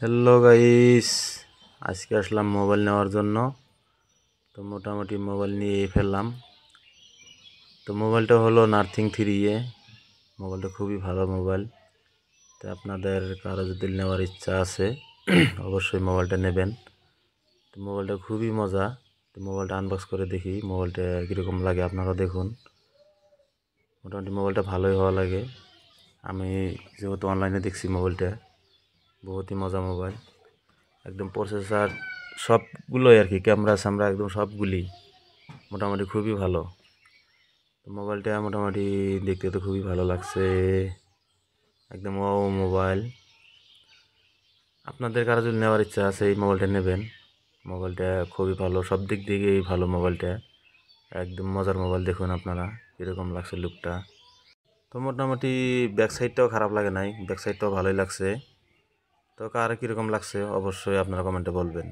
Hello guys, আজকে আসলাম mobile নেওয়ার জন্য। তো মোটামুটি মোবাইল নিয়ে ফেললাম। তো মোবাইলটা হলো নাথিং 3A। মোবাইলটা খুবই ভালো মোবাইল। তো আপনাদের কারো যদি নেওয়ার ইচ্ছা আছে অবশ্যই মোবাইলটা নেবেন। তো মোবাইলটা খুবই মজা। তো মোবাইলটা আনবক্স করে দেখি মোবাইলটা কীরকম লাগে, আপনারা দেখুন। মোটামুটি মোবাইলটা ভালোই হওয়া লাগে। আমি যেহেতু অনলাইনে দেখছি মোবাইলটা বহুতই মজা মোবাইল। একদম প্রসেসর সবগুলোই আর কি, ক্যামেরা স্যামরা একদম সবগুলি মোটামুটি খুবই ভালো। তো মোবাইলটা মোটামুটি দেখতে তো খুবই ভালো লাগছে, একদম ও মোবাইল। আপনাদের কারো যদি নেওয়ার ইচ্ছা আছে এই মোবাইলটা নেবেন। মোবাইলটা খুবই ভালো, সব দিক দিকেই ভালো মোবাইলটা, একদম মজার মোবাইল। দেখুন আপনারা কীরকম লাগছে লুকটা। তো মোটামুটি ব্যাক সাইডটাও খারাপ লাগে নাই, ব্যাক সাইডটাও ভালোই লাগছে। তো কার কীরকম লাগছে অবশ্যই আপনারা কমেন্টে বলবেন।